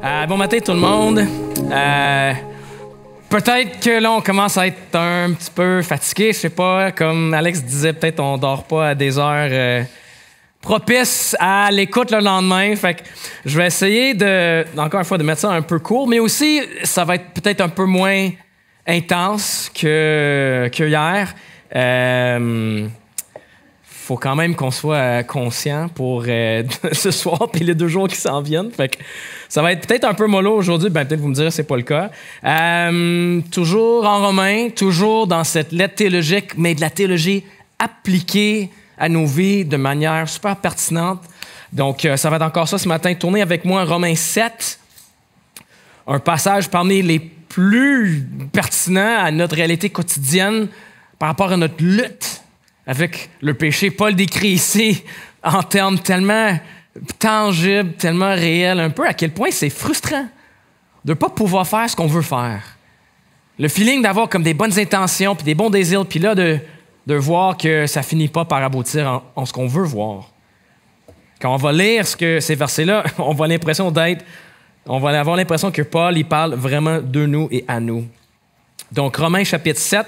Bon matin tout le monde. Peut-être que là, on commence à être un petit peu fatigué. Je sais pas, comme Alex disait, peut-être on dort pas à des heures propices à l'écoute le lendemain. Fait que je vais essayer encore une fois, de mettre ça un peu court, mais aussi, ça va être peut-être un peu moins intense que hier. Faut quand même qu'on soit conscient pour ce soir puis les 2 jours qui s'en viennent. Fait que ça va être peut-être un peu mollo aujourd'hui. Peut-être vous me direz que c'est pas le cas. Toujours en Romains, toujours dans cette lettre théologique, mais de la théologie appliquée à nos vies de manière super pertinente. Donc, ça va être encore ça ce matin. Tournez avec moi Romains 7, un passage parmi les plus pertinents à notre réalité quotidienne par rapport à notre lutte avec le péché. Paul décrit ici en termes tellement tangibles, tellement réels, un peu à quel point c'est frustrant de ne pas pouvoir faire ce qu'on veut faire. Le feeling d'avoir comme des bonnes intentions, puis des bons désirs, puis là, de voir que ça finit pas par aboutir en ce qu'on veut voir. Quand on va lire ces versets-là, on va avoir l'impression que Paul, il parle vraiment de nous et à nous. Donc, Romains chapitre 7,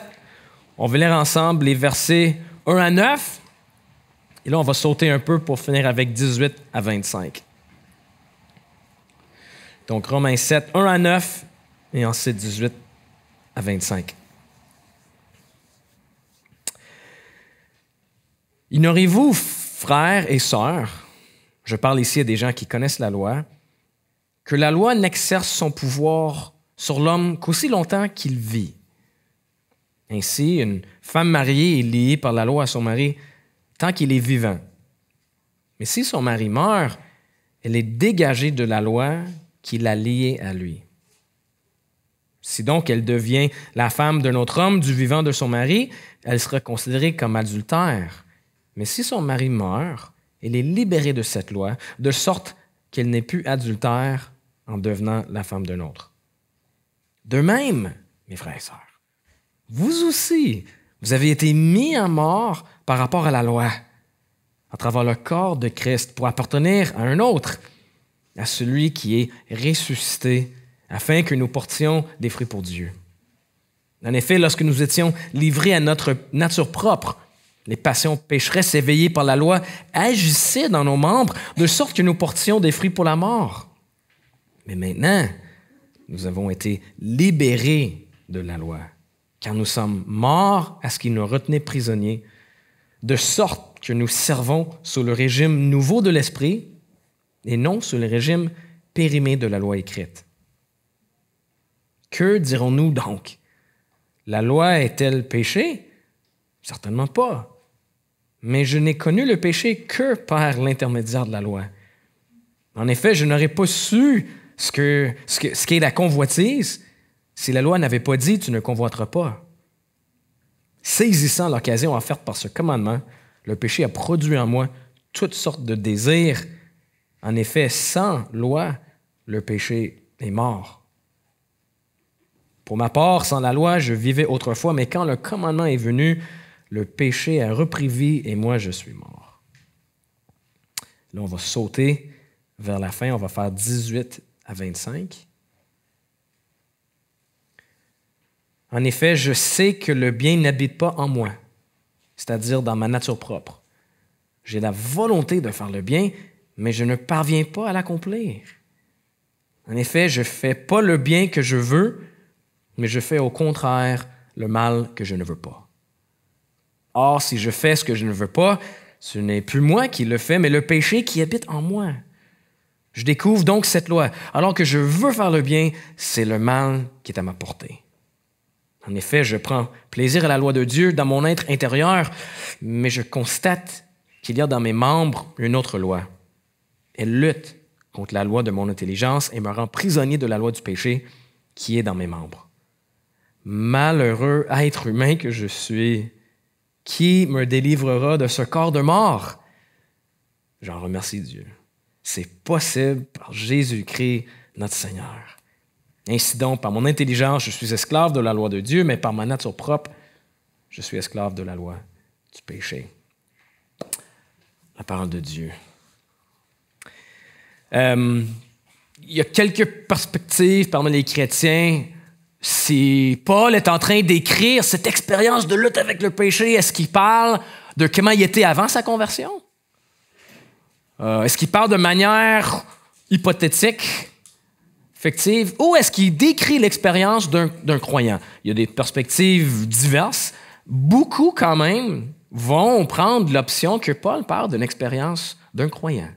on va lire ensemble les versets 1 à 9. Et là, on va sauter un peu pour finir avec 18 à 25. Donc, Romains 7, 1 à 9 et ensuite 18 à 25. Ignorez-vous, frères et sœurs, je parle ici à des gens qui connaissent la loi, que la loi n'exerce son pouvoir sur l'homme qu'aussi longtemps qu'il vit. Ainsi, une femme mariée est liée par la loi à son mari tant qu'il est vivant. Mais si son mari meurt, elle est dégagée de la loi qui l'a liée à lui. Si donc elle devient la femme d'un autre homme du vivant de son mari, elle sera considérée comme adultère. Mais si son mari meurt, elle est libérée de cette loi, de sorte qu'elle n'est plus adultère en devenant la femme d'un autre. De même, mes frères et sœurs, vous aussi, vous avez été mis à mort par rapport à la loi, à travers le corps de Christ, pour appartenir à un autre, à celui qui est ressuscité, afin que nous portions des fruits pour Dieu. En effet, lorsque nous étions livrés à notre nature propre, les passions pécheresses éveillées par la loi agissaient dans nos membres, de sorte que nous portions des fruits pour la mort. Mais maintenant, nous avons été libérés de la loi, car nous sommes morts à ce qui nous retenait prisonniers, de sorte que nous servons sous le régime nouveau de l'esprit et non sous le régime périmé de la loi écrite. Que dirons-nous donc? La loi est-elle péché? Certainement pas. Mais je n'ai connu le péché que par l'intermédiaire de la loi. En effet, je n'aurais pas su ce qu'est la convoitise si la loi n'avait pas dit « tu ne convoiteras pas ». Saisissant l'occasion offerte par ce commandement, le péché a produit en moi toutes sortes de désirs. En effet, sans loi, le péché est mort. Pour ma part, sans la loi, je vivais autrefois, mais quand le commandement est venu, le péché a repris vie et moi, je suis mort. Là, on va sauter vers la fin, on va faire 18 à 25. En effet, je sais que le bien n'habite pas en moi, c'est-à-dire dans ma nature propre. J'ai la volonté de faire le bien, mais je ne parviens pas à l'accomplir. En effet, je ne fais pas le bien que je veux, mais je fais au contraire le mal que je ne veux pas. Or, si je fais ce que je ne veux pas, ce n'est plus moi qui le fais, mais le péché qui habite en moi. Je découvre donc cette loi. Alors que je veux faire le bien, c'est le mal qui est à ma portée. En effet, je prends plaisir à la loi de Dieu dans mon être intérieur, mais je constate qu'il y a dans mes membres une autre loi. Elle lutte contre la loi de mon intelligence et me rend prisonnier de la loi du péché qui est dans mes membres. Malheureux être humain que je suis, qui me délivrera de ce corps de mort? J'en remercie Dieu. C'est possible par Jésus-Christ, notre Seigneur. Ainsi donc, par mon intelligence, je suis esclave de la loi de Dieu, mais par ma nature propre, je suis esclave de la loi du péché. La parole de Dieu. il y a quelques perspectives parmi les chrétiens. Si Paul est en train d'écrire cette expérience de lutte avec le péché, est-ce qu'il parle de comment il était avant sa conversion? Est-ce qu'il parle de manière hypothétique, fictive, ou est-ce qu'il décrit l'expérience d'un croyant? Il y a des perspectives diverses. Beaucoup, quand même, vont prendre l'option que Paul parle d'une expérience d'un croyant,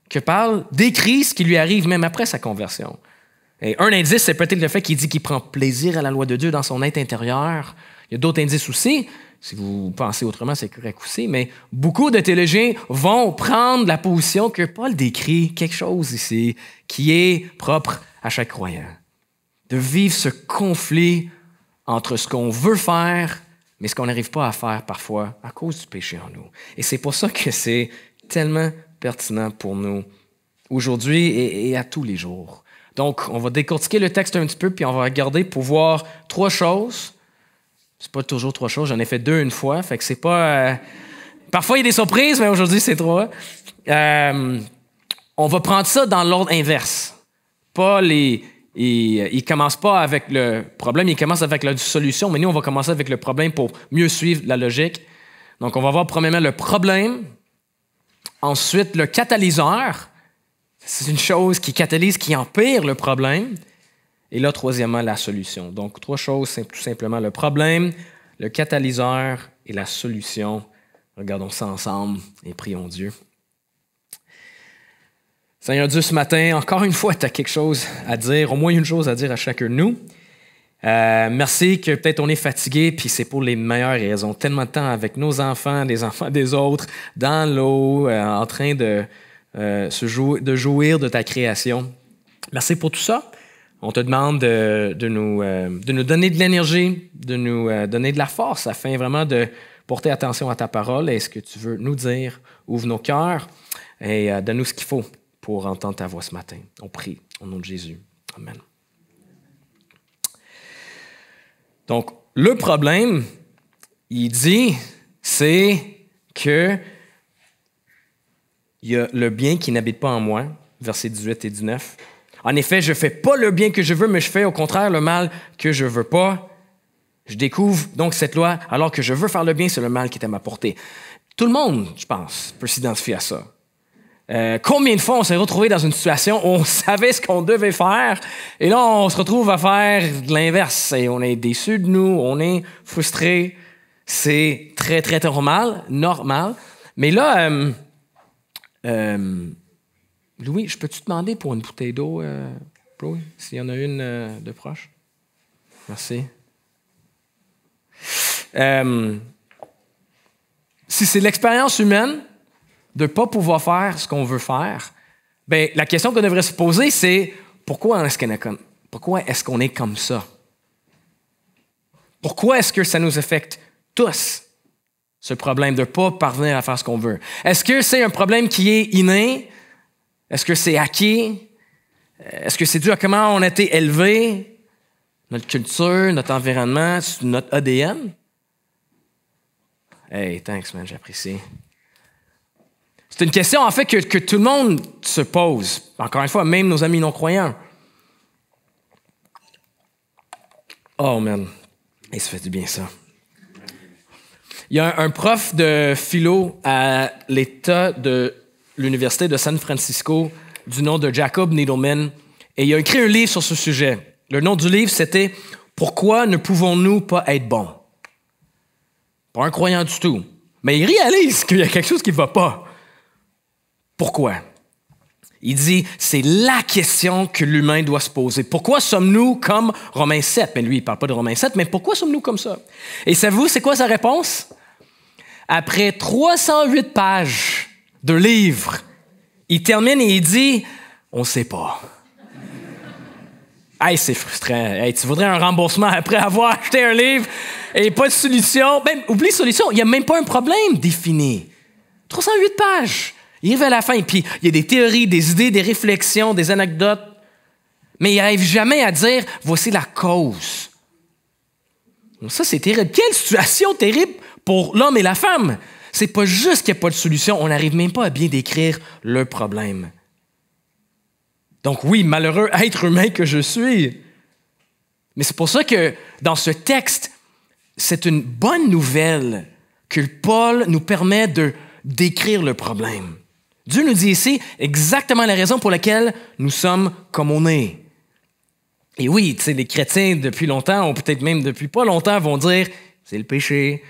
que Paul décrit ce qui lui arrive même après sa conversion. Et un indice, c'est peut-être le fait qu'il dit qu'il prend plaisir à la loi de Dieu dans son être intérieur. Il y a d'autres indices aussi. Si vous pensez autrement, c'est correct aussi, mais beaucoup de théologiens vont prendre la position que Paul décrit quelque chose ici qui est propre à chaque croyant. De vivre ce conflit entre ce qu'on veut faire, mais ce qu'on n'arrive pas à faire parfois à cause du péché en nous. Et c'est pour ça que c'est tellement pertinent pour nous aujourd'hui et à tous les jours. Donc, on va décortiquer le texte un petit peu, puis on va regarder pour voir 3 choses. C'est pas toujours 3 choses, j'en ai fait 2 une fois, fait que c'est pas... Parfois, il y a des surprises, mais aujourd'hui, c'est 3. On va prendre ça dans l'ordre inverse. Paul, il commence pas avec le problème, il commence avec la solution, mais nous, on va commencer avec le problème pour mieux suivre la logique. Donc, on va voir premièrement le problème, ensuite le catalyseur. C'est une chose qui catalyse, qui empire le problème. Et là, troisièmement, la solution. Donc, 3 choses, c'est tout simplement le problème, le catalyseur et la solution. Regardons ça ensemble et prions Dieu. Seigneur Dieu, ce matin, encore une fois, tu as quelque chose à dire, au moins une chose à dire à chacun de nous. Merci que peut-être on est fatigué, puis c'est pour les meilleures raisons. Tellement de temps avec nos enfants, les enfants des autres, dans l'eau, en train de jouir de ta création. Merci pour tout ça. On te demande de nous donner de l'énergie, de nous donner de la force afin vraiment de porter attention à ta parole et ce que tu veux nous dire. Ouvre nos cœurs et donne-nous ce qu'il faut pour entendre ta voix ce matin. On prie au nom de Jésus. Amen. Donc, le problème, il dit, c'est que il y a le bien qui n'habite pas en moi, versets 18 et 19. En effet, je ne fais pas le bien que je veux, mais je fais au contraire le mal que je ne veux pas. Je découvre donc cette loi, alors que je veux faire le bien, c'est le mal qui est à ma portée. Tout le monde, je pense, peut s'identifier à ça. Combien de fois on s'est retrouvé dans une situation où on savait ce qu'on devait faire, et là, on se retrouve à faire l'inverse, et on est déçu de nous, on est frustré. C'est très, très normal. Mais là, Louis, je peux-tu te demander pour une bouteille d'eau, Louis, s'il y en a une de proche? Merci. Si c'est l'expérience humaine de ne pas pouvoir faire ce qu'on veut faire, bien, la question qu'on devrait se poser, c'est pourquoi est-ce qu'on est comme ça? Pourquoi est-ce que ça nous affecte tous, ce problème de ne pas parvenir à faire ce qu'on veut? Est-ce que c'est un problème qui est inné? Est-ce que c'est acquis? Est-ce que c'est dû à comment on a été élevé? Notre culture, notre environnement, notre ADN? Hey, thanks, man, j'apprécie. C'est une question, en fait, que tout le monde se pose. Encore une fois, même nos amis non-croyants. Oh, man. Et ça fait du bien, ça. Il y a un prof de philo à l'État de l'Université de San Francisco du nom de Jacob Needleman, et il a écrit un livre sur ce sujet. Le nom du livre, c'était « Pourquoi ne pouvons-nous pas être bons? » Pas un croyant du tout, mais il réalise qu'il y a quelque chose qui ne va pas. Pourquoi? Il dit, c'est la question que l'humain doit se poser. Pourquoi sommes-nous comme Romains 7? Mais lui, il ne parle pas de Romains 7, mais pourquoi sommes-nous comme ça? Et savez-vous, c'est quoi sa réponse? Après 308 pages de livres, il termine et il dit, on ne sait pas. Hey, c'est frustrant. Hey, tu voudrais un remboursement après avoir acheté un livre et pas de solution. Même, oublie solution, il n'y a même pas un problème défini. 308 pages. Il arrive à la fin, puis il y a des théories, des idées, des réflexions, des anecdotes, mais il n'arrive jamais à dire « voici la cause ». Ça, c'est terrible. Quelle situation terrible pour l'homme et la femme. C'est pas juste qu'il n'y a pas de solution, on n'arrive même pas à bien décrire le problème. Donc oui, malheureux être humain que je suis. Mais c'est pour ça que dans ce texte, c'est une bonne nouvelle que Paul nous permet de décrire le problème. Dieu nous dit ici exactement la raison pour laquelle nous sommes comme on est. Et oui, tu sais, les chrétiens depuis longtemps, ou peut-être même depuis pas longtemps, vont dire c'est le péché.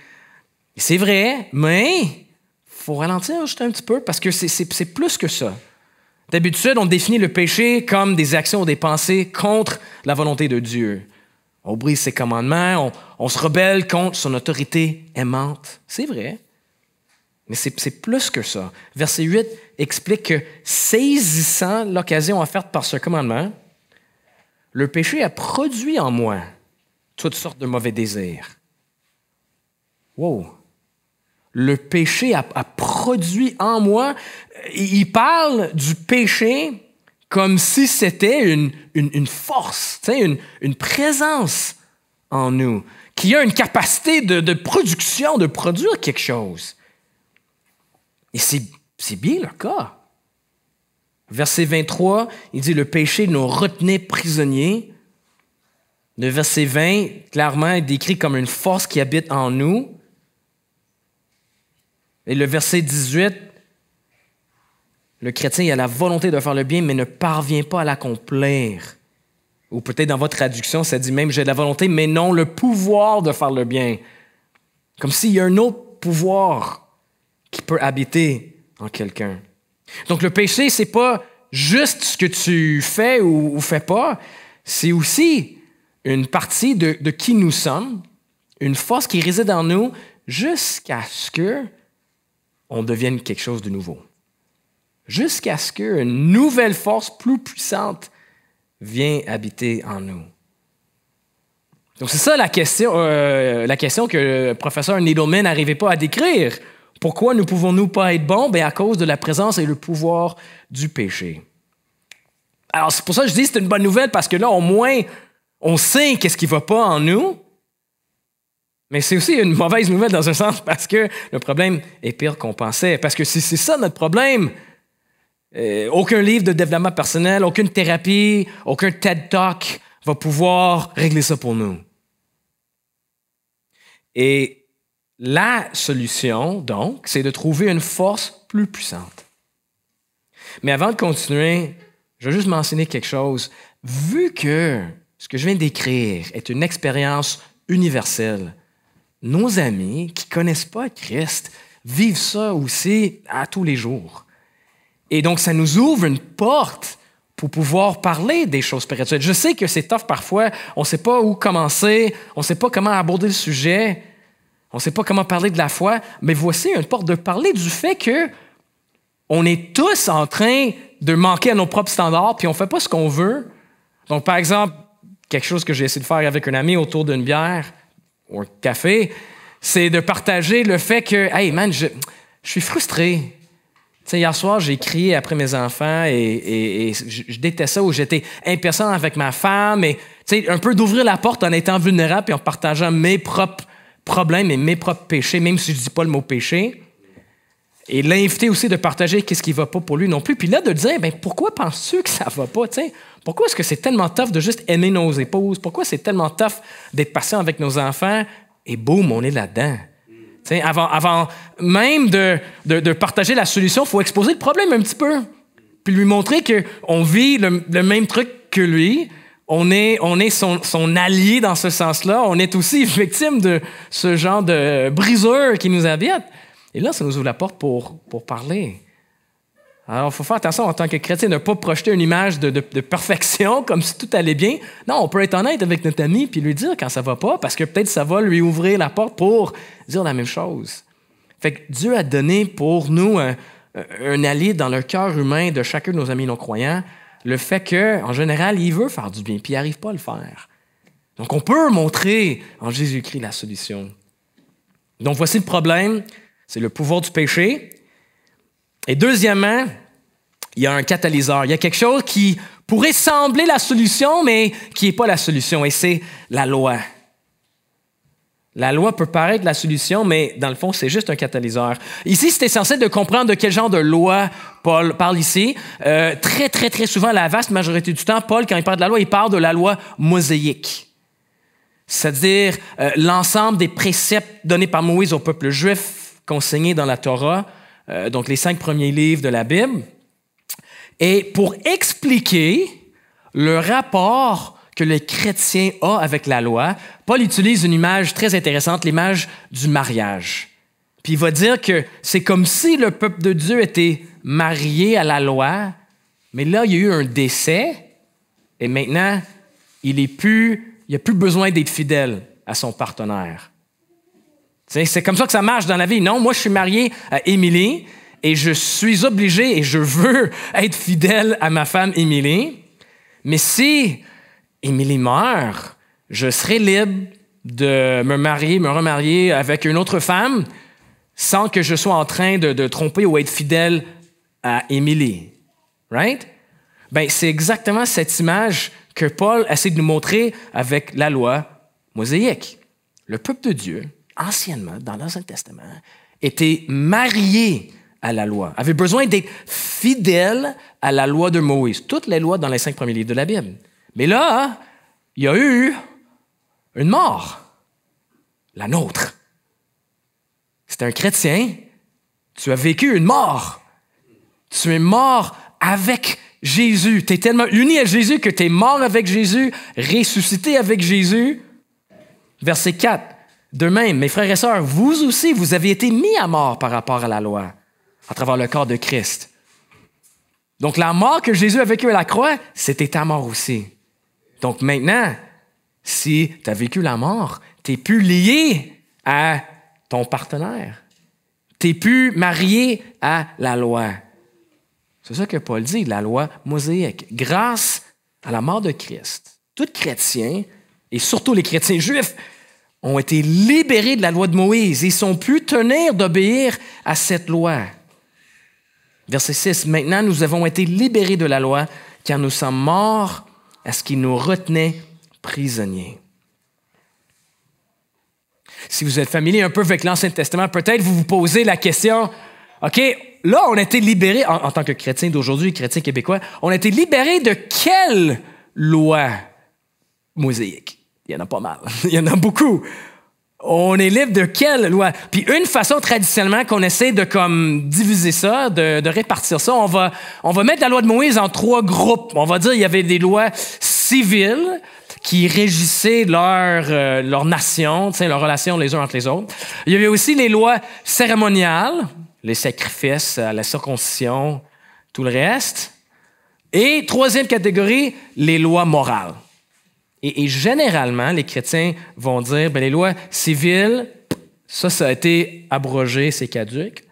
Et c'est vrai, mais il faut ralentir juste un petit peu parce que c'est plus que ça. D'habitude, on définit le péché comme des actions ou des pensées contre la volonté de Dieu. On brise ses commandements, on se rebelle contre son autorité aimante. C'est vrai, mais c'est plus que ça. Verset 8 explique que saisissant l'occasion offerte par ce commandement, le péché a produit en moi toutes sortes de mauvais désirs. Wow! Le péché a produit en moi. Il parle du péché comme si c'était une force, une présence en nous, qui a une capacité de production, de produire quelque chose. Et c'est bien le cas. Verset 23, il dit « Le péché nous retenait prisonniers ». Le verset 20, clairement, est décrit comme une force qui habite en nous. Et le verset 18, le chrétien il a la volonté de faire le bien, mais ne parvient pas à l'accomplir. Ou peut-être dans votre traduction, ça dit même « J'ai la volonté, mais non le pouvoir de faire le bien ». Comme s'il y a un autre pouvoir qui peut habiter en quelqu'un. Donc, le péché, c'est pas juste ce que tu fais ou fais pas, c'est aussi une partie de qui nous sommes, une force qui réside en nous jusqu'à ce qu'on devienne quelque chose de nouveau. Jusqu'à ce qu'une nouvelle force plus puissante vienne habiter en nous. Donc, c'est ça la question que le professeur Needleman n'arrivait pas à décrire. Pourquoi ne pouvons-nous pas être bons? Bien, à cause de la présence et le pouvoir du péché. Alors, c'est pour ça que je dis que c'est une bonne nouvelle, parce que là, au moins, on sait qu'est-ce qui ne va pas en nous. Mais c'est aussi une mauvaise nouvelle dans un sens, parce que le problème est pire qu'on pensait. Parce que si c'est ça notre problème, aucun livre de développement personnel, aucune thérapie, aucun TED Talk va pouvoir régler ça pour nous. Et la solution, donc, c'est de trouver une force plus puissante. Mais avant de continuer, je vais juste mentionner quelque chose. Vu que ce que je viens d'écrire est une expérience universelle, nos amis qui ne connaissent pas Christ vivent ça aussi à tous les jours. Et donc, ça nous ouvre une porte pour pouvoir parler des choses spirituelles. Je sais que c'est tough parfois, on ne sait pas où commencer, on ne sait pas comment aborder le sujet, on ne sait pas comment parler de la foi, mais voici une porte de parler du fait qu'on est tous en train de manquer à nos propres standards, puis on ne fait pas ce qu'on veut. Donc, par exemple, quelque chose que j'ai essayé de faire avec un ami autour d'une bière ou un café, c'est de partager le fait que « Hey man, je suis frustré. » Tu sais, hier soir, j'ai crié après mes enfants et je détestais ça, où j'étais impatient avec ma femme, et tu sais, un peu d'ouvrir la porte en étant vulnérable et en partageant mes propres problèmes et mes propres péchés, même si je ne dis pas le mot péché. Et l'inviter aussi de partager qu'est-ce qui ne va pas pour lui non plus. Puis là, de dire, ben pourquoi penses-tu que ça ne va pas? T'sais? Pourquoi est-ce que c'est tellement tough de juste aimer nos épouses? Pourquoi c'est tellement tough d'être patient avec nos enfants? Et boum, on est là-dedans. T'sais, avant même de partager la solution, il faut exposer le problème un petit peu. Puis lui montrer qu'on vit le même truc que lui. On est son allié dans ce sens-là. On est aussi victime de ce genre de briseur qui nous habite. Et là, ça nous ouvre la porte pour parler. Alors, il faut faire attention en tant que chrétien de ne pas projeter une image de perfection, comme si tout allait bien. Non, on peut être honnête avec notre ami puis lui dire quand ça ne va pas, parce que peut-être ça va lui ouvrir la porte pour dire la même chose. Fait que Dieu a donné pour nous un allié dans le cœur humain de chacun de nos amis non-croyants, le fait qu'en général, il veut faire du bien, puis il n'arrive pas à le faire. Donc, on peut montrer en Jésus-Christ la solution. Donc, voici le problème, c'est le pouvoir du péché. Et deuxièmement, il y a un catalyseur. Il y a quelque chose qui pourrait sembler la solution, mais qui n'est pas la solution, et c'est la loi. La loi peut paraître la solution, mais dans le fond, c'est juste un catalyseur. Ici, c'est essentiel de comprendre de quel genre de loi Paul parle ici. Très souvent, la vaste majorité du temps, Paul, quand il parle de la loi, il parle de la loi mosaïque. C'est-à-dire l'ensemble des préceptes donnés par Moïse au peuple juif, consignés dans la Torah, donc les 5 premiers livres de la Bible. Et pour expliquer le rapport que le chrétien a avec la loi, Paul utilise une image très intéressante, l'image du mariage. Puis il va dire que c'est comme si le peuple de Dieu était marié à la loi, mais là, il y a eu un décès, et maintenant, il n'a plus besoin d'être fidèle à son partenaire. C'est comme ça que ça marche dans la vie. Non, moi, je suis marié à Émilie, et je suis obligé et je veux être fidèle à ma femme Émilie, mais si Émilie meurt, je serai libre de me remarier avec une autre femme sans que je sois en train de tromper ou être fidèle à Émilie. Right? Ben, c'est exactement cette image que Paul essaie de nous montrer avec la loi mosaïque. Le peuple de Dieu, anciennement, dans l'Ancien Testament, était marié à la loi, avait besoin d'être fidèle à la loi de Moïse. Toutes les lois dans les 5 premiers livres de la Bible. Mais là, il y a eu une mort, la nôtre. C'est un chrétien, tu as vécu une mort. Tu es mort avec Jésus. Tu es tellement uni à Jésus que tu es mort avec Jésus, ressuscité avec Jésus. Verset 4. De même, mes frères et sœurs, vous aussi, vous avez été mis à mort par rapport à la loi, à travers le corps de Christ. Donc, la mort que Jésus a vécue à la croix, c'était ta mort aussi. Donc, maintenant, si tu as vécu la mort, tu n'es plus lié à ton partenaire. Tu n'es plus marié à la loi. C'est ça que Paul dit, la loi mosaïque. Grâce à la mort de Christ, tout chrétien, et surtout les chrétiens juifs, ont été libérés de la loi de Moïse et sont pu tenir d'obéir à cette loi. Verset 6. Maintenant, nous avons été libérés de la loi car nous sommes morts à ce qui nous retenait prisonniers. Si vous êtes familier un peu avec l'Ancien Testament, peut-être vous vous posez la question, OK, là, on a été libérés, en tant que chrétiens d'aujourd'hui, chrétiens québécois, on a été libérés de quelle loi mosaïque? Il y en a pas mal. Il y en a beaucoup. On est libre de quelle loi? Puis une façon traditionnellement qu'on essaie de comme diviser ça, de répartir ça, on va mettre la loi de Moïse en 3 groupes. On va dire qu'il y avait des lois civiles qui régissaient leur nation, leurs relations les uns entre les autres. Il y avait aussi les lois cérémoniales, les sacrifices, la circoncision, tout le reste. Et 3e catégorie, les lois morales. Et généralement, les chrétiens vont dire, les lois civiles, ça a été abrogé, c'est caduque.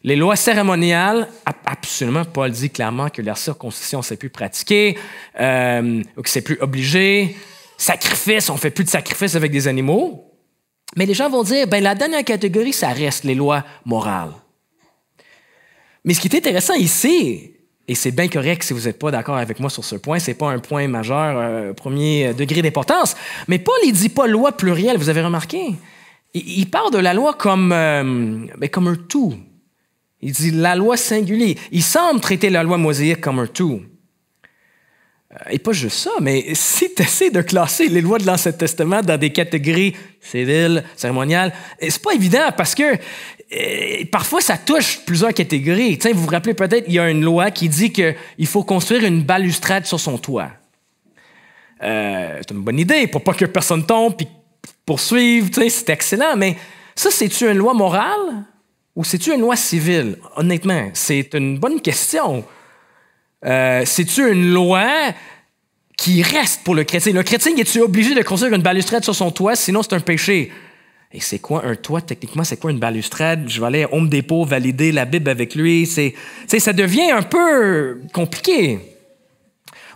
Les lois cérémoniales, absolument, Paul dit clairement que la circoncision, c'est plus pratiqué, ou que c'est plus obligé. Sacrifice, on fait plus de sacrifices avec des animaux. Mais les gens vont dire, la dernière catégorie, ça reste les lois morales. Mais ce qui est intéressant ici, et c'est bien correct si vous n'êtes pas d'accord avec moi sur ce point, c'est pas un point majeur, premier degré d'importance, mais Paul, il dit pas loi plurielle, vous avez remarqué? Il parle de la loi comme un tout. Il dit la loi singulier. Il semble traiter la loi mosaïque comme un tout. Et pas juste ça, mais si tu essaies de classer les lois de l'Ancien Testament dans des catégories civiles, cérémoniales, c'est pas évident parce que parfois ça touche plusieurs catégories. Vous vous rappelez peut-être, il y a une loi qui dit qu'il faut construire une balustrade sur son toit. C'est une bonne idée pour pas que personne tombe puis poursuive, c'est excellent, mais ça, c'est-tu une loi morale ou c'est-tu une loi civile? Honnêtement, c'est une bonne question. C'est-tu une loi qui reste pour le chrétien? Le chrétien, est-tu obligé de construire une balustrade sur son toit, sinon c'est un péché? Et c'est quoi un toit, techniquement? C'est quoi une balustrade? Je vais aller à Home Depot valider la Bible avec lui. Ça devient un peu compliqué.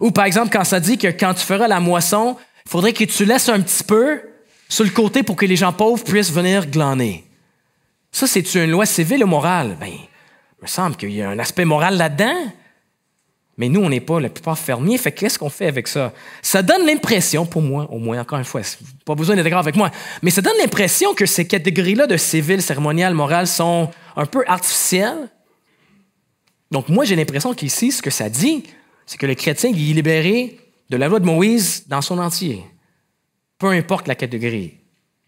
Ou par exemple, quand ça dit que quand tu feras la moisson, il faudrait que tu laisses un petit peu sur le côté pour que les gens pauvres puissent venir glaner. Ça, c'est-tu une loi civile ou morale? Il me semble qu'il y a un aspect moral là-dedans. Mais nous, on n'est pas la plupart fermiers. Fait qu'est-ce qu'on fait avec ça? Ça donne l'impression, pour moi, au moins, encore une fois, pas besoin d'être d'accord avec moi, mais ça donne l'impression que ces catégories-là de civil, cérémonial, moral sont un peu artificielles. Donc, moi, j'ai l'impression qu'ici, ce que ça dit, c'est que le chrétien il est libéré de la loi de Moïse dans son entier. Peu importe la catégorie.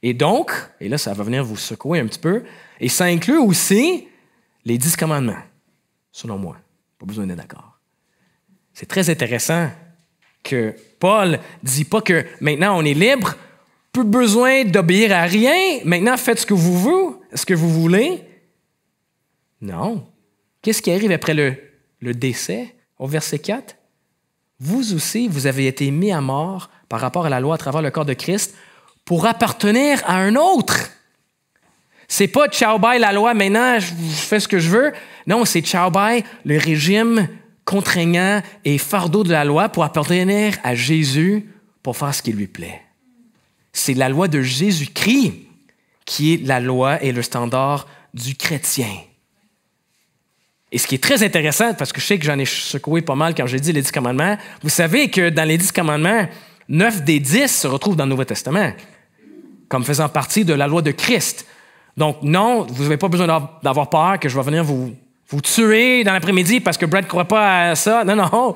Et donc, et là, ça va venir vous secouer un petit peu, et ça inclut aussi les 10 commandements, selon moi. Pas besoin d'être d'accord. C'est très intéressant que Paul ne dit pas que maintenant on est libre, plus besoin d'obéir à rien, maintenant faites ce que vous voulez. Non. Qu'est-ce qui arrive après le décès, au verset 4? Vous aussi, vous avez été mis à mort par rapport à la loi à travers le corps de Christ pour appartenir à un autre. C'est pas ciao bye la loi, maintenant je fais ce que je veux. Non, c'est ciao bye le régime contraignant et fardeau de la loi pour appartenir à Jésus pour faire ce qui lui plaît. C'est la loi de Jésus-Christ qui est la loi et le standard du chrétien. Et ce qui est très intéressant, parce que je sais que j'en ai secoué pas mal quand j'ai dit les 10 commandements, vous savez que dans les 10 commandements, 9 des 10 se retrouvent dans le Nouveau Testament, comme faisant partie de la loi de Christ. Donc non, vous n'avez pas besoin d'avoir peur que je vais venir vous tuer dans l'après-midi parce que Brad ne croit pas à ça. Non, non.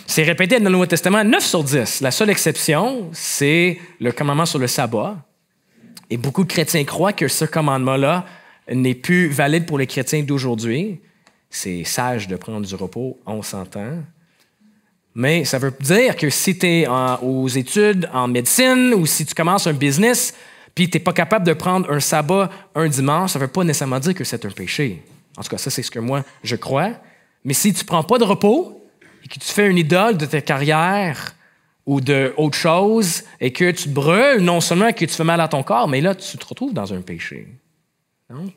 C'est répété dans le Nouveau Testament 9 sur 10. La seule exception, c'est le commandement sur le sabbat. Et beaucoup de chrétiens croient que ce commandement-là n'est plus valide pour les chrétiens d'aujourd'hui. C'est sage de prendre du repos, on s'entend. Mais ça veut dire que si tu es aux études en médecine ou si tu commences un business puis tu n'es pas capable de prendre un sabbat un dimanche, ça ne veut pas nécessairement dire que c'est un péché. En tout cas, ça, c'est ce que moi, je crois. Mais si tu ne prends pas de repos et que tu fais une idole de ta carrière ou d'autre chose et que tu te brûles, non seulement que tu fais mal à ton corps, mais là, tu te retrouves dans un péché. Non?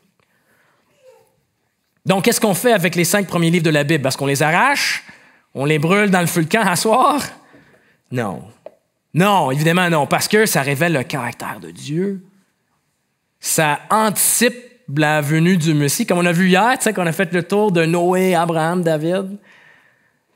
Donc, qu'est-ce qu'on fait avec les 5 premiers livres de la Bible? Est-ce qu'on les arrache? On les brûle dans le feu de camp à soir? Non. Non, évidemment non, parce que ça révèle le caractère de Dieu. Ça anticipe la venue du Messie, comme on a vu hier, tu sais, qu'on a fait le tour de Noé, Abraham, David.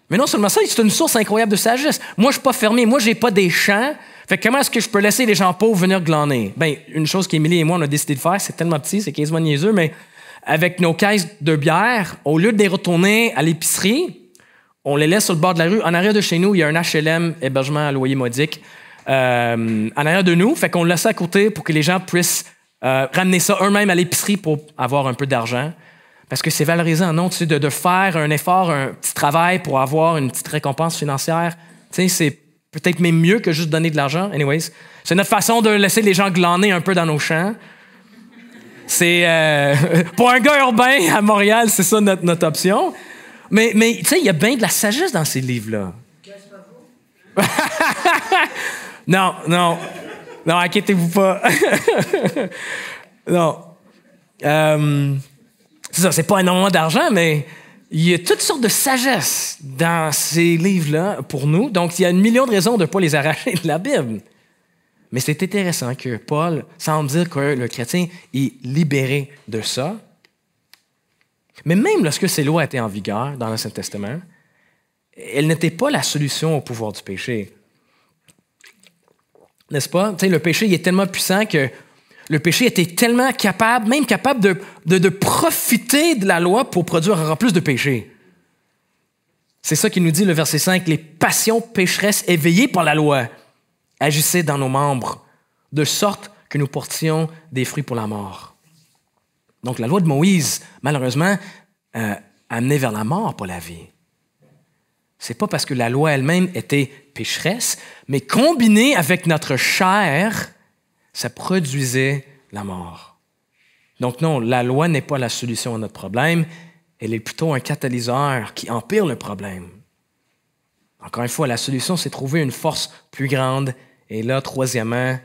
Mais non seulement ça, c'est une source incroyable de sagesse. Moi, je ne suis pas fermier, moi, je n'ai pas des champs. Fait que comment est-ce que je peux laisser les gens pauvres venir glaner? Bien, une chose qu'Émilie et moi, on a décidé de faire, c'est tellement petit, c'est quasiment niaiseux, mais avec nos caisses de bière, au lieu de les retourner à l'épicerie, on les laisse sur le bord de la rue. En arrière de chez nous, il y a un HLM, hébergement à loyer modique, en arrière de nous. Fait qu'on le laisse à côté pour que les gens puissent ramener ça eux-mêmes à l'épicerie pour avoir un peu d'argent. Parce que c'est valorisant, non? Tu sais, de faire un effort, un petit travail pour avoir une petite récompense financière. Tu sais, c'est peut-être même mieux que juste donner de l'argent. Anyways, c'est notre façon de laisser les gens glaner un peu dans nos champs. C'est pour un gars urbain à Montréal, c'est ça notre option. Mais tu sais, il y a bien de la sagesse dans ces livres-là. Non, inquiétez-vous pas. Non. C'est ça, c'est pas énormément d'argent, mais il y a toutes sortes de sagesse dans ces livres-là pour nous. Donc, il y a 1 million de raisons de ne pas les arracher de la Bible. Mais c'est intéressant que Paul semble dire que le chrétien est libéré de ça. Mais même lorsque ces lois étaient en vigueur dans l'Ancien Testament, elles n'étaient pas la solution au pouvoir du péché. N'est-ce pas? Tu sais, le péché il est tellement puissant que le péché était tellement capable, même capable de profiter de la loi pour produire encore plus de péché. C'est ça qu'il nous dit le verset 5, « Les passions pécheresses éveillées par la loi agissaient dans nos membres, de sorte que nous portions des fruits pour la mort. » Donc, la loi de Moïse, malheureusement, amenait vers la mort, pas la vie. C'est pas parce que la loi elle-même était pécheresse, mais combinée avec notre chair, ça produisait la mort. Donc non, la loi n'est pas la solution à notre problème, elle est plutôt un catalyseur qui empire le problème. Encore une fois, la solution, c'est trouver une force plus grande. Et là, troisièmement,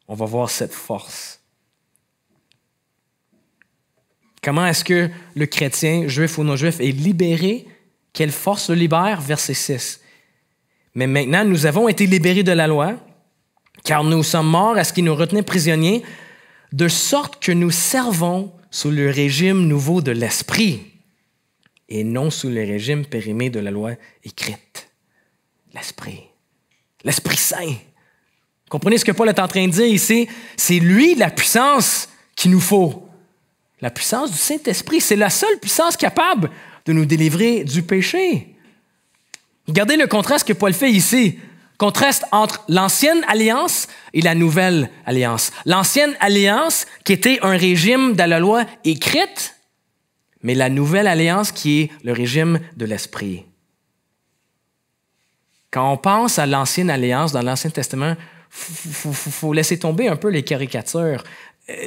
on va voir cette force. Comment est-ce que le chrétien, juif ou non-juif, est libéré? Quelle force le libère? Verset 6. Mais maintenant, nous avons été libérés de la loi, car nous sommes morts à ce qui nous retenait prisonniers, de sorte que nous servons sous le régime nouveau de l'esprit et non sous le régime périmé de la loi écrite. L'Esprit. L'Esprit Saint. Comprenez ce que Paul est en train de dire ici? C'est lui la puissance qu'il nous faut. La puissance du Saint-Esprit, c'est la seule puissance capable de nous délivrer du péché. Regardez le contraste que Paul fait ici. Contraste entre l'ancienne alliance et la nouvelle alliance. L'ancienne alliance qui était un régime de la loi écrite, mais la nouvelle alliance qui est le régime de l'Esprit. Quand on pense à l'ancienne alliance dans l'Ancien Testament, faut laisser tomber un peu les caricatures.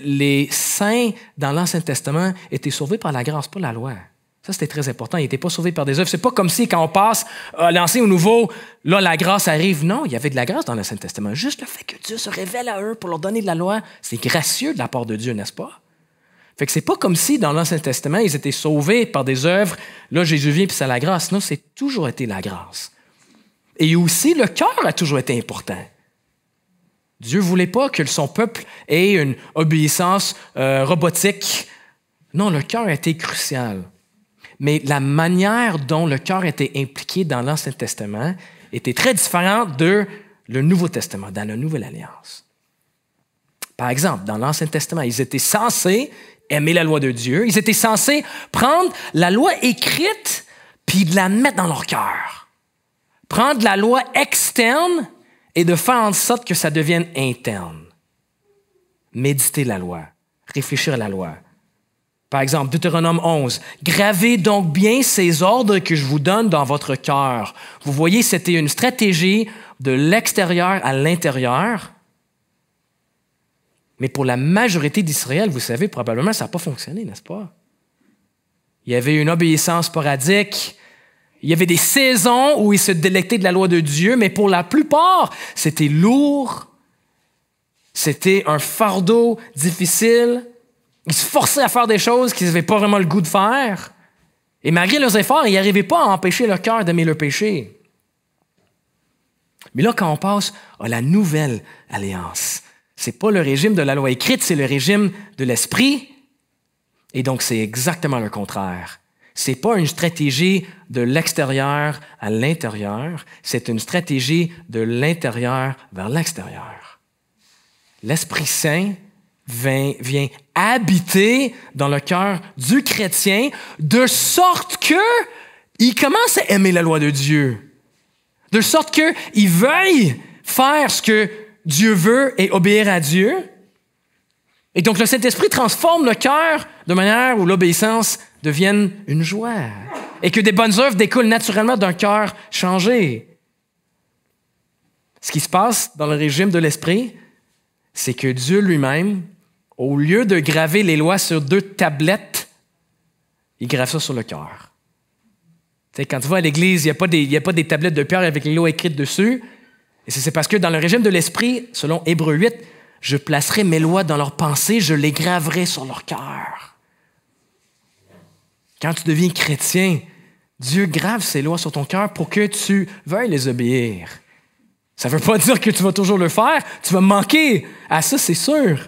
Les saints dans l'Ancien Testament étaient sauvés par la grâce, pas la loi. Ça, c'était très important. Ils n'étaient pas sauvés par des œuvres. C'est pas comme si, quand on passe à l'Ancien au Nouveau, là, la grâce arrive. Non, il y avait de la grâce dans l'Ancien Testament. Juste le fait que Dieu se révèle à eux pour leur donner de la loi, c'est gracieux de la part de Dieu, n'est-ce pas? Fait que c'est pas comme si, dans l'Ancien Testament, ils étaient sauvés par des œuvres. Là, Jésus vient puis c'est la grâce. Non, c'est toujours été la grâce. Et aussi, le cœur a toujours été important. Dieu ne voulait pas que son peuple ait une obéissance robotique. Non, le cœur a été crucial. Mais la manière dont le cœur était impliqué dans l'Ancien Testament était très différente de le Nouveau Testament, dans la Nouvelle Alliance. Par exemple, dans l'Ancien Testament, ils étaient censés aimer la loi de Dieu. Ils étaient censés prendre la loi écrite puis de la mettre dans leur cœur. Prendre la loi externe et de faire en sorte que ça devienne interne. Méditer la loi, réfléchir à la loi. Par exemple, Deutéronome 11. « Gravez donc bien ces ordres que je vous donne dans votre cœur. » Vous voyez, c'était une stratégie de l'extérieur à l'intérieur. Mais pour la majorité d'Israël, vous savez, probablement, ça n'a pas fonctionné, n'est-ce pas? Il y avait une obéissance sporadique. Il y avait des saisons où ils se délectaient de la loi de Dieu, mais pour la plupart, c'était lourd. C'était un fardeau difficile. Ils se forçaient à faire des choses qu'ils n'avaient pas vraiment le goût de faire. Et malgré leurs efforts, ils n'arrivaient pas à empêcher leur cœur d'aimer le péché. Mais là, quand on passe à la nouvelle alliance, c'est pas le régime de la loi écrite, c'est le régime de l'Esprit. Et donc, c'est exactement le contraire. C'est pas une stratégie de l'extérieur à l'intérieur, c'est une stratégie de l'intérieur vers l'extérieur. L'Esprit Saint vient habiter dans le cœur du chrétien de sorte qu'il commence à aimer la loi de Dieu. De sorte qu'il veuille faire ce que Dieu veut et obéir à Dieu. Et donc le Saint-Esprit transforme le cœur de manière où l'obéissance devienne une joie et que des bonnes œuvres découlent naturellement d'un cœur changé. Ce qui se passe dans le régime de l'Esprit, c'est que Dieu lui-même, au lieu de graver les lois sur 2 tablettes, il grave ça sur le cœur. Tu sais, quand tu vas à l'église, il n'y a pas des tablettes de pierre avec les lois écrites dessus. Et c'est parce que dans le régime de l'Esprit, selon Hébreux 8, je placerai mes lois dans leurs pensées, je les graverai sur leur cœur. Quand tu deviens chrétien, Dieu grave ses lois sur ton cœur pour que tu veuilles les obéir. Ça ne veut pas dire que tu vas toujours le faire, tu vas manquer à ça, c'est sûr.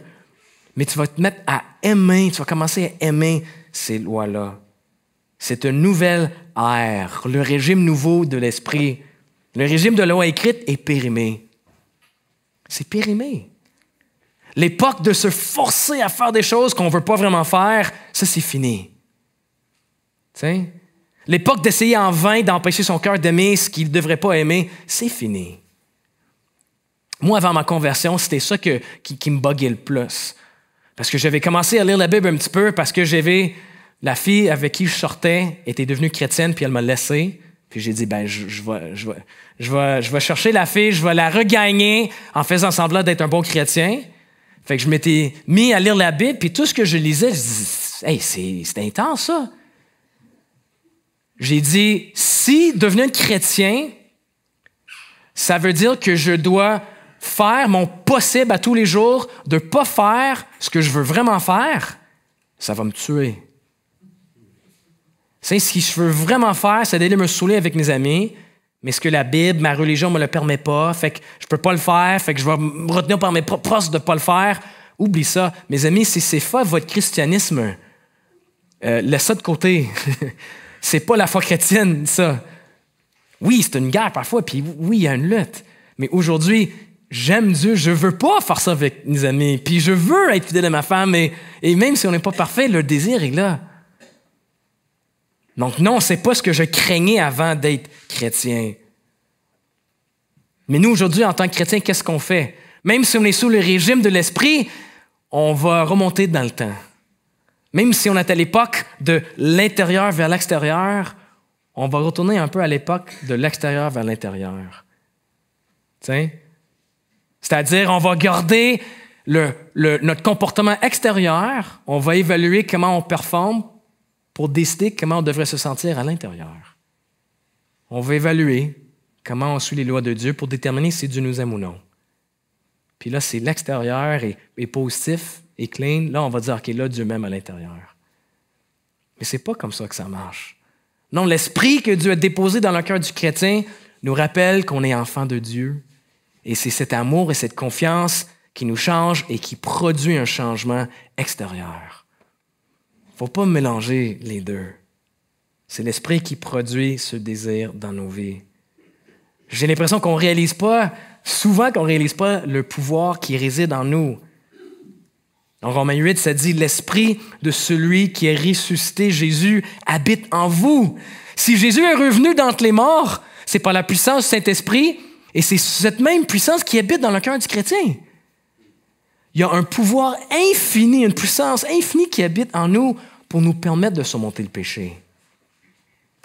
Mais tu vas te mettre à aimer, tu vas commencer à aimer ces lois-là. C'est une nouvelle ère, le régime nouveau de l'Esprit. Le régime de la loi écrite est périmé. C'est périmé. L'époque de se forcer à faire des choses qu'on ne veut pas vraiment faire, ça, c'est fini. T'sais? L'époque d'essayer en vain d'empêcher son cœur d'aimer ce qu'il ne devrait pas aimer, c'est fini. Moi, avant ma conversion, c'était ça qui me buguait le plus. Parce que j'avais commencé à lire la Bible un petit peu parce que j'avais la fille avec qui je sortais était devenue chrétienne puis elle m'a laissé. Puis j'ai dit, je vais chercher la fille, je vais la regagner en faisant semblant d'être un bon chrétien. Fait que je m'étais mis à lire la Bible, puis tout ce que je lisais, je disais, hey, c'est intense, ça. J'ai dit, si devenir chrétien, ça veut dire que je dois faire mon possible à tous les jours de ne pas faire ce que je veux vraiment faire, ça va me tuer. C'est ce que je veux vraiment faire, c'est d'aller me saouler avec mes amis, mais ce que la Bible, ma religion ne me le permet pas, fait que je ne peux pas le faire, fait que je vais me retenir par mes propres forces de ne pas le faire. Oublie ça. Mes amis, si c'est pas votre christianisme, laisse ça de côté. C'est pas la foi chrétienne, ça. Oui, c'est une guerre parfois, puis oui, il y a une lutte. Mais aujourd'hui, j'aime Dieu, je veux pas faire ça avec mes amis, puis je veux être fidèle à ma femme, et même si on n'est pas parfait, le désir est là. Donc non, c'est pas ce que je craignais avant d'être chrétien. Mais nous, aujourd'hui, en tant que chrétiens, qu'est-ce qu'on fait? Même si on est sous le régime de l'esprit, on va remonter dans le temps. Même si on est à l'époque de l'intérieur vers l'extérieur, on va retourner un peu à l'époque de l'extérieur vers l'intérieur. T'sais? C'est-à-dire, on va garder notre comportement extérieur, on va évaluer comment on performe pour décider comment on devrait se sentir à l'intérieur. On va évaluer comment on suit les lois de Dieu pour déterminer si Dieu nous aime ou non. Puis là, si l'extérieur est positif et clean, là, on va dire, OK, là, Dieu m'aime à l'intérieur. Mais c'est pas comme ça que ça marche. Non, l'esprit que Dieu a déposé dans le cœur du chrétien nous rappelle qu'on est enfant de Dieu. Et c'est cet amour et cette confiance qui nous change et qui produit un changement extérieur. Il ne faut pas mélanger les deux. C'est l'esprit qui produit ce désir dans nos vies. J'ai l'impression qu'on ne réalise pas, souvent qu'on ne réalise pas le pouvoir qui réside en nous. En Romains 8, ça dit « L'esprit de celui qui est ressuscité, Jésus, habite en vous. » Si Jésus est revenu d'entre les morts, c'est par la puissance du Saint-Esprit et c'est cette même puissance qui habite dans le cœur du chrétien. Il y a un pouvoir infini, une puissance infinie qui habite en nous pour nous permettre de surmonter le péché.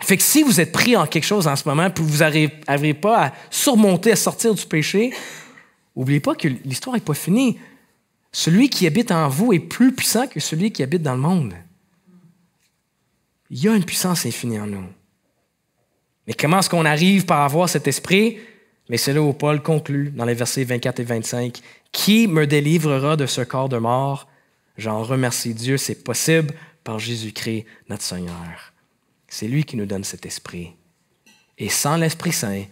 Fait que si vous êtes pris en quelque chose en ce moment puis vous n'arrivez pas à surmonter, à sortir du péché, n'oubliez pas que l'histoire n'est pas finie. Celui qui habite en vous est plus puissant que celui qui habite dans le monde. Il y a une puissance infinie en nous. Mais comment est-ce qu'on arrive par avoir cet esprit? Mais c'est là où Paul conclut dans les versets 24 et 25. « Qui me délivrera de ce corps de mort? J'en remercie Dieu, c'est possible par Jésus-Christ, notre Seigneur. » C'est lui qui nous donne cet esprit. Et sans l'Esprit Saint,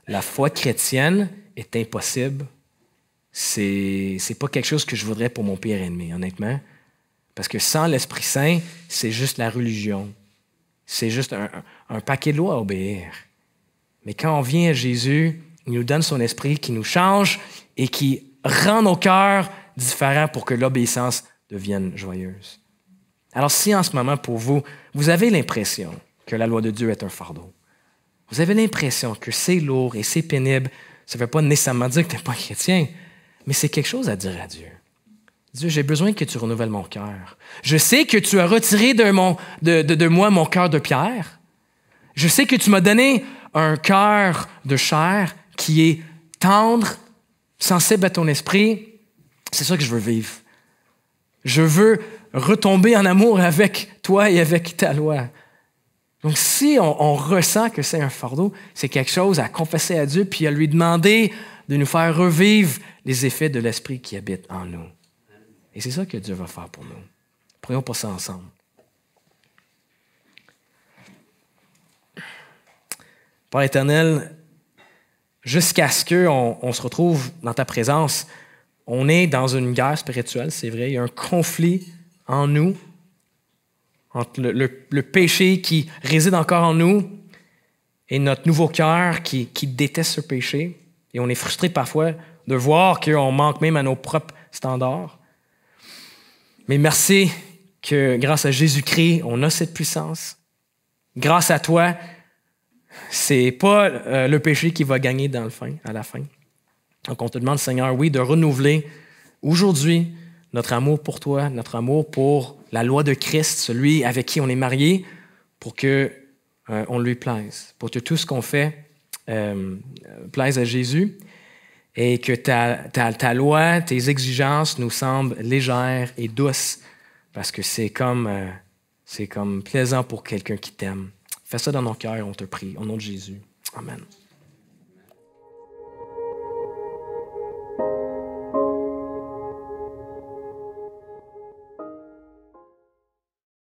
la foi chrétienne est impossible. C'est pas quelque chose que je voudrais pour mon pire ennemi, honnêtement. Parce que sans l'Esprit Saint, c'est juste la religion. C'est juste un paquet de lois à obéir. Mais quand on vient à Jésus, il nous donne son esprit qui nous change et qui rend nos cœurs différents pour que l'obéissance devienne joyeuse. Alors si en ce moment, pour vous, vous avez l'impression que la loi de Dieu est un fardeau, vous avez l'impression que c'est lourd et c'est pénible, ça ne veut pas nécessairement dire que tu n'es pas chrétien, mais c'est quelque chose à dire à Dieu. Dieu, j'ai besoin que tu renouvelles mon cœur. Je sais que tu as retiré de moi mon cœur de pierre. Je sais que tu m'as donné un cœur de chair qui est tendre, sensible à ton esprit. C'est ça que je veux vivre. Je veux retomber en amour avec toi et avec ta loi. Donc, si on ressent que c'est un fardeau, c'est quelque chose à confesser à Dieu puis à lui demander de nous faire revivre les effets de l'esprit qui habite en nous. Et c'est ça que Dieu va faire pour nous. Prions pour ça ensemble. Père éternel, jusqu'à ce qu'on se retrouve dans ta présence, on est dans une guerre spirituelle, c'est vrai. Il y a un conflit en nous, entre le péché qui réside encore en nous et notre nouveau cœur qui déteste ce péché. Et on est frustré parfois de voir qu'on manque même à nos propres standards. Mais merci que grâce à Jésus-Christ, on a cette puissance. Grâce à toi, c'est pas le péché qui va gagner à la fin. Donc on te demande, Seigneur, oui, de renouveler aujourd'hui notre amour pour toi, notre amour pour la loi de Christ, celui avec qui on est marié, pour que on lui plaise, pour que tout ce qu'on fait plaise à Jésus et que ta loi, tes exigences nous semblent légères et douces parce que c'est comme plaisant pour quelqu'un qui t'aime. Fais ça dans nos cœurs, on te prie, au nom de Jésus. Amen.